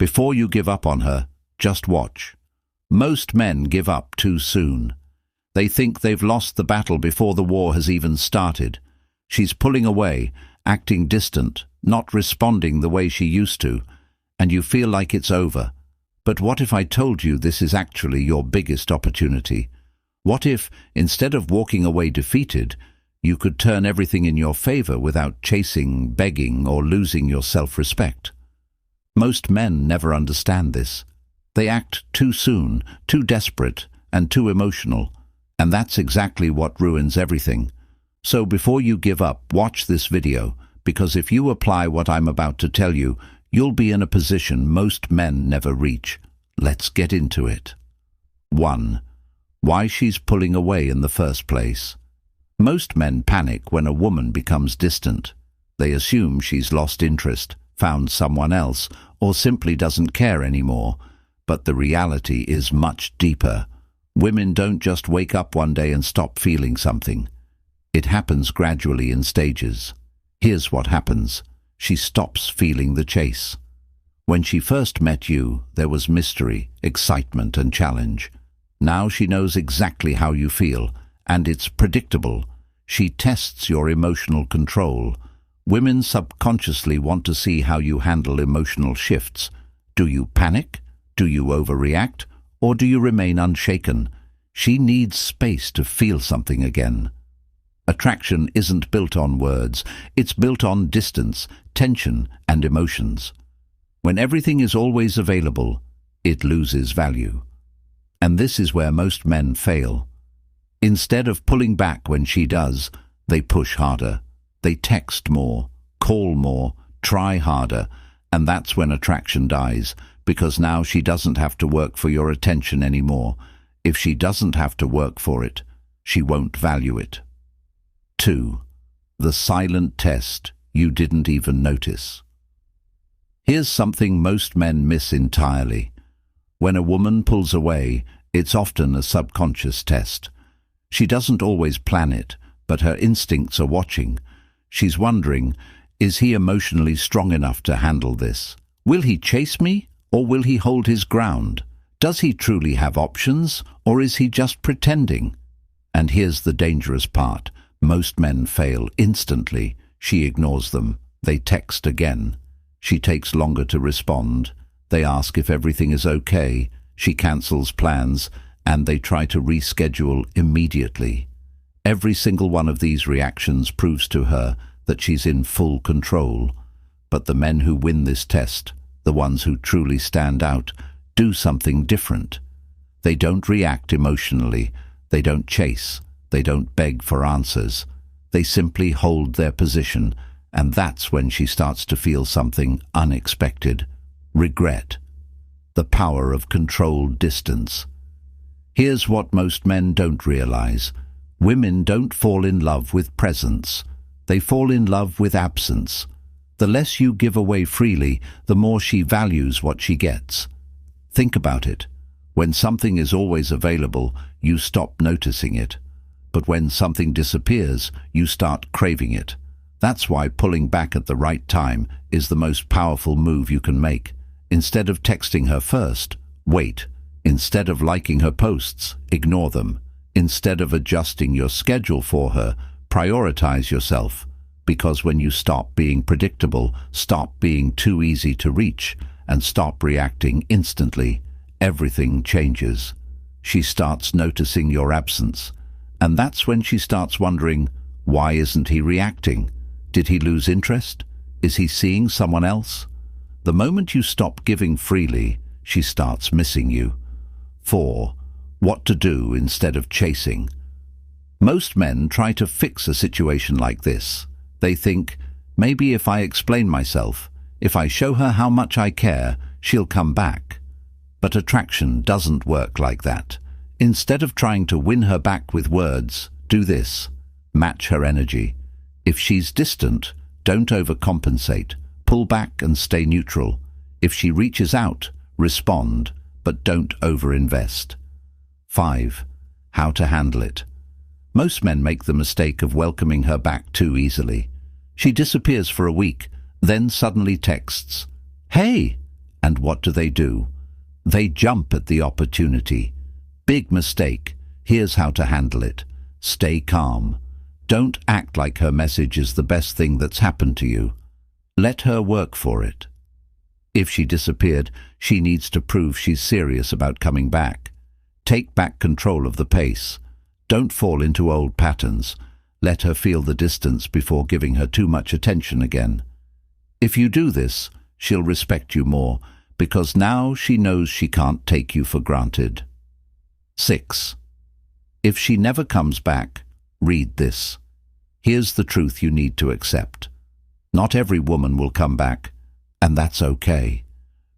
Before you give up on her, just watch. Most men give up too soon. They think they've lost the battle before the war has even started. She's pulling away, acting distant, not responding the way she used to, and you feel like it's over. But what if I told you this is actually your biggest opportunity? What if, instead of walking away defeated, you could turn everything in your favor without chasing, begging, or losing your self-respect? Most men never understand this. They act too soon, too desperate, and too emotional, and that's exactly what ruins everything. So before you give up, watch this video, because if you apply what I'm about to tell you, you'll be in a position most men never reach. Let's get into it. 1. Why she's pulling away in the first place. Most men panic when a woman becomes distant. They assume she's lost interest, found someone else, or simply doesn't care anymore. But the reality is much deeper. Women don't just wake up one day and stop feeling something. It happens gradually in stages. Here's what happens. She stops feeling the chase. When she first met you, there was mystery, excitement, and challenge. Now she knows exactly how you feel, and it's predictable. She tests your emotional control. Women subconsciously want to see how you handle emotional shifts. Do you panic? Do you overreact? Or do you remain unshaken? She needs space to feel something again. Attraction isn't built on words. It's built on distance, tension, and emotions. When everything is always available, it loses value. And this is where most men fail. Instead of pulling back when she does, they push harder. They text more, call more, try harder, and that's when attraction dies, because now she doesn't have to work for your attention anymore. If she doesn't have to work for it, she won't value it. 2. The silent test you didn't even notice. Here's something most men miss entirely. When a woman pulls away, it's often a subconscious test. She doesn't always plan it, but her instincts are watching. She's wondering, is he emotionally strong enough to handle this? Will he chase me, or will he hold his ground? Does he truly have options, or is he just pretending? And here's the dangerous part. Most men fail instantly. She ignores them. They text again. She takes longer to respond. They ask if everything is okay. She cancels plans, and they try to reschedule immediately. Every single one of these reactions proves to her that she's in full control. But the men who win this test, the ones who truly stand out, do something different. They don't react emotionally. They don't chase. They don't beg for answers. They simply hold their position, and that's when she starts to feel something unexpected. Regret. The power of controlled distance. Here's what most men don't realize. Women don't fall in love with presence. They fall in love with absence. The less you give away freely, the more she values what she gets. Think about it. When something is always available, you stop noticing it. But when something disappears, you start craving it. That's why pulling back at the right time is the most powerful move you can make. Instead of texting her first, wait. Instead of liking her posts, ignore them. Instead of adjusting your schedule for her, prioritize yourself. Because when you stop being predictable, stop being too easy to reach, and stop reacting instantly, everything changes. She starts noticing your absence. And that's when she starts wondering, why isn't he reacting? Did he lose interest? Is he seeing someone else? The moment you stop giving freely, she starts missing you. 4. What to do instead of chasing. Most men try to fix a situation like this. They think, maybe if I explain myself, if I show her how much I care, she'll come back. But attraction doesn't work like that. Instead of trying to win her back with words, do this. Match her energy. If she's distant, don't overcompensate. Pull back and stay neutral. If she reaches out, respond, but don't overinvest. 5. How to handle it. Most men make the mistake of welcoming her back too easily. She disappears for a week, then suddenly texts, "Hey!" And what do? They jump at the opportunity. Big mistake. Here's how to handle it. Stay calm. Don't act like her message is the best thing that's happened to you. Let her work for it. If she disappeared, she needs to prove she's serious about coming back. Take back control of the pace. Don't fall into old patterns. Let her feel the distance before giving her too much attention again. If you do this, she'll respect you more, because now she knows she can't take you for granted. 6. If she never comes back, read this. Here's the truth you need to accept. Not every woman will come back, and that's okay.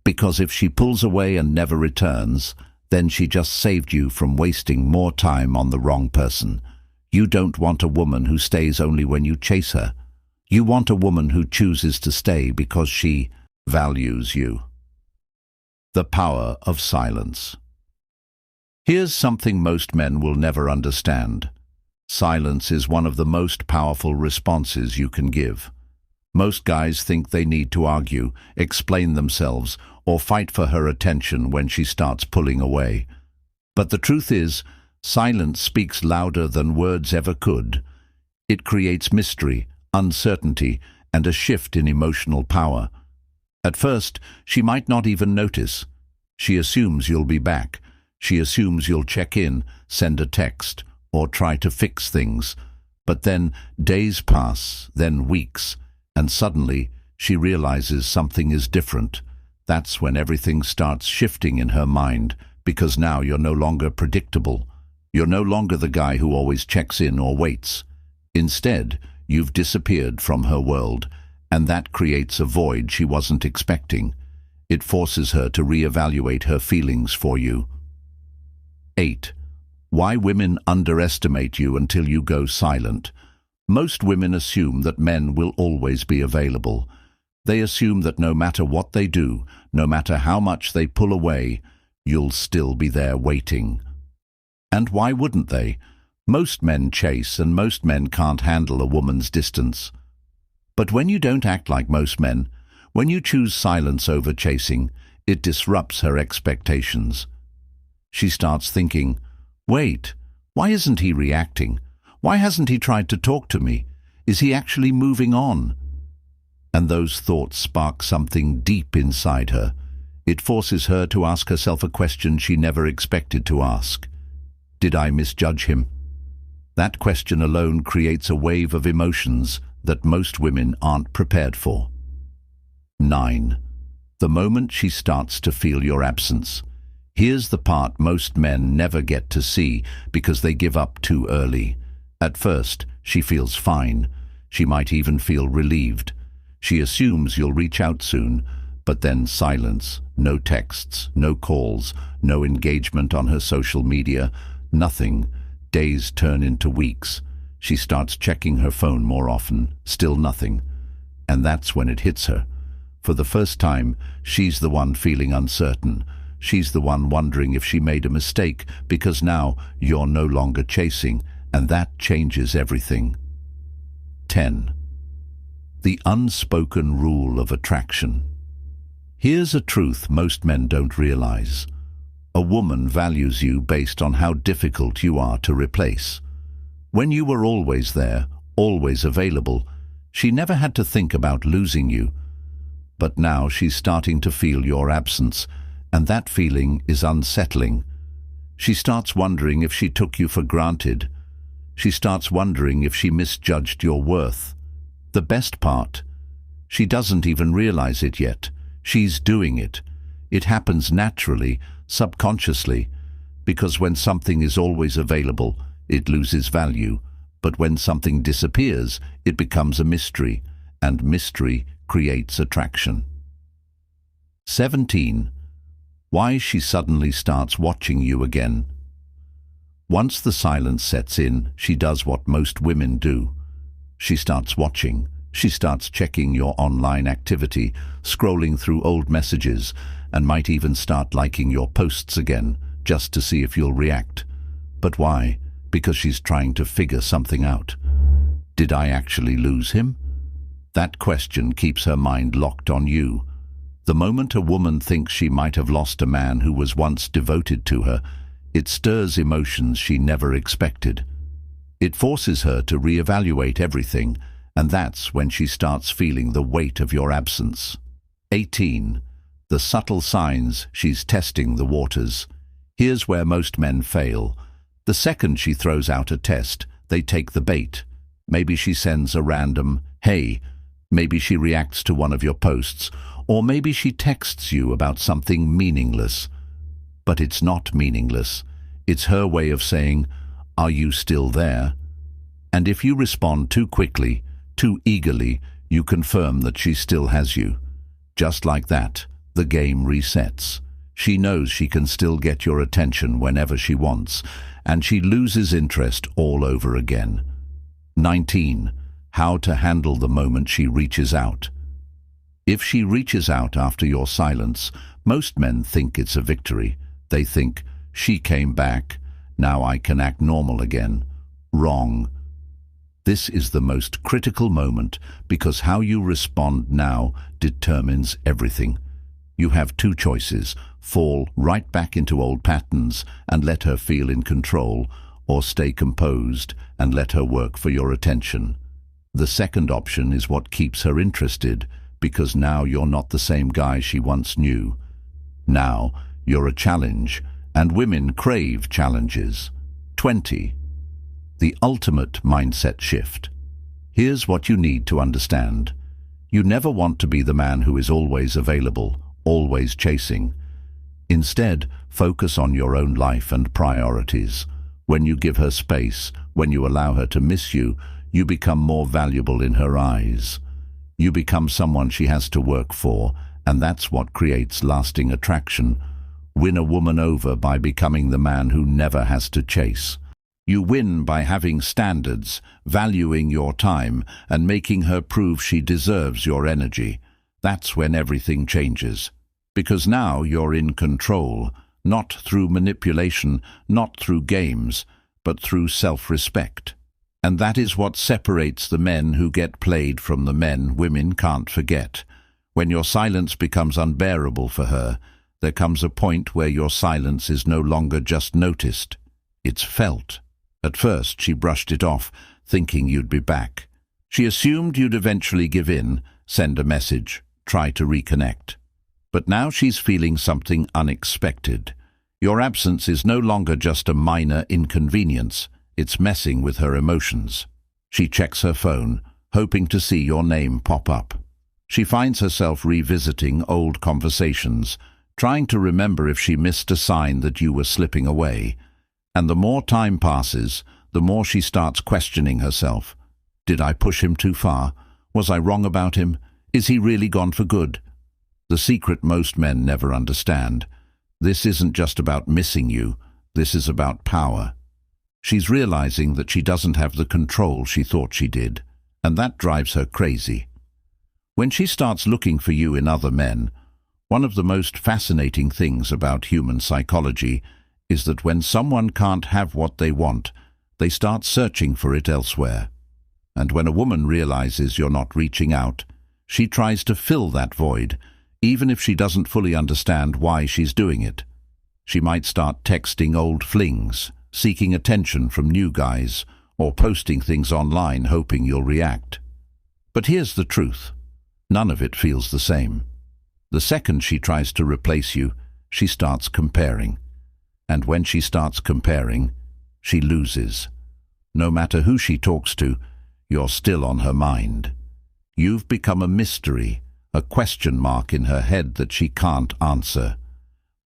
Because if she pulls away and never returns, then she just saved you from wasting more time on the wrong person. You don't want a woman who stays only when you chase her. You want a woman who chooses to stay because she values you. The power of silence. Here's something most men will never understand. Silence is one of the most powerful responses you can give. Most guys think they need to argue, explain themselves, or fight for her attention when she starts pulling away. But the truth is, silence speaks louder than words ever could. It creates mystery, uncertainty, and a shift in emotional power. At first, she might not even notice. She assumes you'll be back. She assumes you'll check in, send a text, or try to fix things. But then days pass, then weeks, and suddenly she realizes something is different. That's when everything starts shifting in her mind, because now you're no longer predictable. You're no longer the guy who always checks in or waits. Instead, you've disappeared from her world, and that creates a void she wasn't expecting. It forces her to reevaluate her feelings for you. 8. Why women underestimate you until you go silent. Most women assume that men will always be available. They assume that no matter what they do, no matter how much they pull away, you'll still be there waiting. And why wouldn't they? Most men chase, and most men can't handle a woman's distance. But when you don't act like most men, when you choose silence over chasing, it disrupts her expectations. She starts thinking, wait, why isn't he reacting? Why hasn't he tried to talk to me? Is he actually moving on? And those thoughts spark something deep inside her. It forces her to ask herself a question she never expected to ask. Did I misjudge him? That question alone creates a wave of emotions that most women aren't prepared for. 9. The moment she starts to feel your absence. Here's the part most men never get to see because they give up too early. At first, she feels fine. She might even feel relieved. She assumes you'll reach out soon, but then silence, no texts, no calls, no engagement on her social media, nothing. Days turn into weeks. She starts checking her phone more often, still nothing. And that's when it hits her. For the first time, she's the one feeling uncertain. She's the one wondering if she made a mistake, because now you're no longer chasing, and that changes everything. 10. The unspoken rule of attraction. Here's a truth most men don't realize. A woman values you based on how difficult you are to replace. When you were always there, always available, she never had to think about losing you. But now she's starting to feel your absence, and that feeling is unsettling. She starts wondering if she took you for granted. She starts wondering if she misjudged your worth. The best part, she doesn't even realize it yet. She's doing it. It happens naturally, subconsciously, because when something is always available, it loses value. But when something disappears, it becomes a mystery, and mystery creates attraction. 17. Why she suddenly starts watching you again. Once the silence sets in, she does what most women do. She starts watching. She starts checking your online activity, scrolling through old messages, and might even start liking your posts again, just to see if you'll react. But why? Because she's trying to figure something out. Did I actually lose him? That question keeps her mind locked on you. The moment a woman thinks she might have lost a man who was once devoted to her, it stirs emotions she never expected. It forces her to reevaluate everything, and that's when she starts feeling the weight of your absence. 18. The subtle signs she's testing the waters. Here's where most men fail. The second she throws out a test, they take the bait. Maybe she sends a random, "Hey," maybe she reacts to one of your posts, or maybe she texts you about something meaningless. But it's not meaningless. It's her way of saying, "Are you still there?" And if you respond too quickly, too eagerly, you confirm that she still has you. Just like that, the game resets. She knows she can still get your attention whenever she wants, and she loses interest all over again. 19. How to handle the moment she reaches out. If she reaches out after your silence, most men think it's a victory. They think, "She came back, now I can act normal again." Wrong. This is the most critical moment because how you respond now determines everything. You have two choices: fall right back into old patterns and let her feel in control, or stay composed and let her work for your attention. The second option is what keeps her interested, because now you're not the same guy she once knew. Now you're a challenge, and women crave challenges. 20. The ultimate mindset shift. Here's what you need to understand. You never want to be the man who is always available, always chasing. Instead, focus on your own life and priorities. When you give her space, when you allow her to miss you, you become more valuable in her eyes. You become someone she has to work for, and that's what creates lasting attraction. Win a woman over by becoming the man who never has to chase. You win by having standards, valuing your time, and making her prove she deserves your energy. That's when everything changes. Because now you're in control, not through manipulation, not through games, but through self-respect. And that is what separates the men who get played from the men women can't forget. When your silence becomes unbearable for her, there comes a point where your silence is no longer just noticed, it's felt. At first, she brushed it off, thinking you'd be back. She assumed you'd eventually give in, send a message, try to reconnect. But now she's feeling something unexpected. Your absence is no longer just a minor inconvenience, it's messing with her emotions. She checks her phone, hoping to see your name pop up. She finds herself revisiting old conversations, trying to remember if she missed a sign that you were slipping away. And the more time passes, the more she starts questioning herself. Did I push him too far? Was I wrong about him? Is he really gone for good? The secret most men never understand. This isn't just about missing you, this is about power. She's realizing that she doesn't have the control she thought she did, and that drives her crazy. When she starts looking for you in other men, one of the most fascinating things about human psychology is that when someone can't have what they want, they start searching for it elsewhere. And when a woman realizes you're not reaching out, she tries to fill that void, even if she doesn't fully understand why she's doing it. She might start texting old flings, seeking attention from new guys, or posting things online hoping you'll react. But here's the truth. None of it feels the same. The second she tries to replace you, she starts comparing. And when she starts comparing, she loses. No matter who she talks to, you're still on her mind. You've become a mystery, a question mark in her head that she can't answer.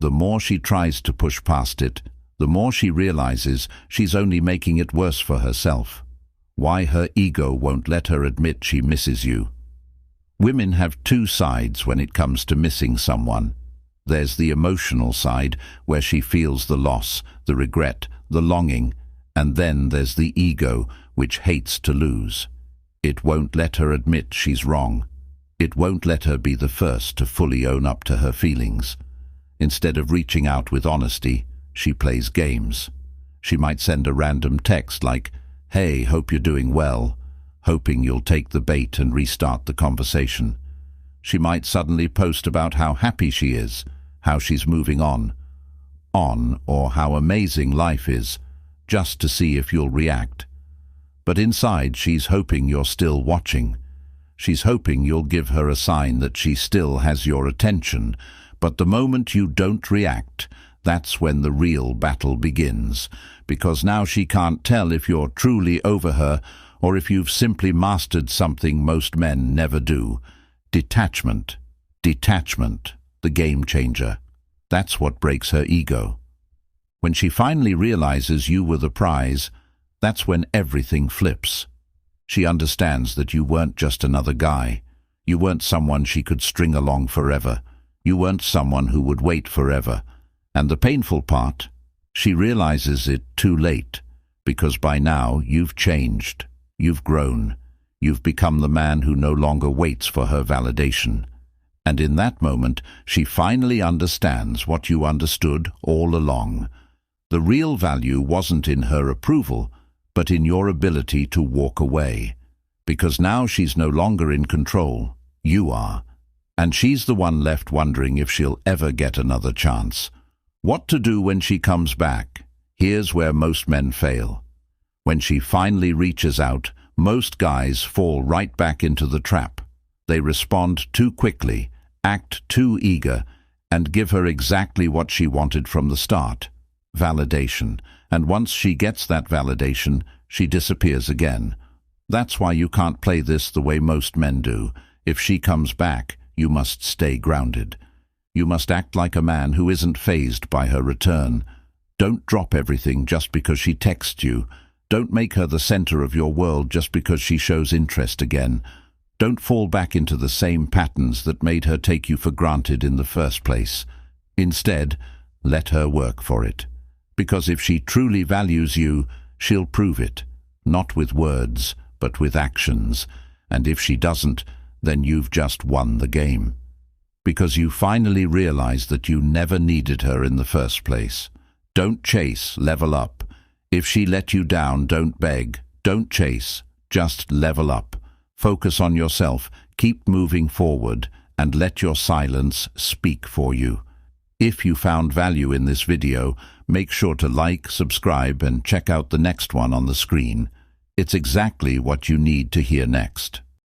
The more she tries to push past it, the more she realizes she's only making it worse for herself. Why her ego won't let her admit she misses you. Women have two sides when it comes to missing someone. There's the emotional side, where she feels the loss, the regret, the longing, and then there's the ego, which hates to lose. It won't let her admit she's wrong. It won't let her be the first to fully own up to her feelings. Instead of reaching out with honesty, she plays games. She might send a random text like, "Hey, hope you're doing well," hoping you'll take the bait and restart the conversation. She might suddenly post about how happy she is, how she's moving on, or how amazing life is, just to see if you'll react. But inside, she's hoping you're still watching. She's hoping you'll give her a sign that she still has your attention. But the moment you don't react, that's when the real battle begins, because now she can't tell if you're truly over her or if you've simply mastered something most men never do. Detachment. Detachment, the game changer. That's what breaks her ego. When she finally realizes you were the prize, that's when everything flips. She understands that you weren't just another guy. You weren't someone she could string along forever. You weren't someone who would wait forever. And the painful part, she realizes it too late, because by now you've changed, you've grown, you've become the man who no longer waits for her validation. And in that moment, she finally understands what you understood all along. The real value wasn't in her approval, but in your ability to walk away. Because now she's no longer in control, you are. And she's the one left wondering if she'll ever get another chance. What to do when she comes back? Here's where most men fail. When she finally reaches out, most guys fall right back into the trap. They respond too quickly, act too eager, and give her exactly what she wanted from the start: validation. And once she gets that validation, she disappears again. That's why you can't play this the way most men do. If she comes back, you must stay grounded. You must act like a man who isn't fazed by her return. Don't drop everything just because she texts you. Don't make her the center of your world just because she shows interest again. Don't fall back into the same patterns that made her take you for granted in the first place. Instead, let her work for it. Because if she truly values you, she'll prove it, not with words, but with actions. And if she doesn't, then you've just won the game. Because you finally realize that you never needed her in the first place. Don't chase, level up. If she let you down, don't beg, don't chase, just level up. Focus on yourself, keep moving forward, and let your silence speak for you. If you found value in this video, make sure to like, subscribe, and check out the next one on the screen. It's exactly what you need to hear next.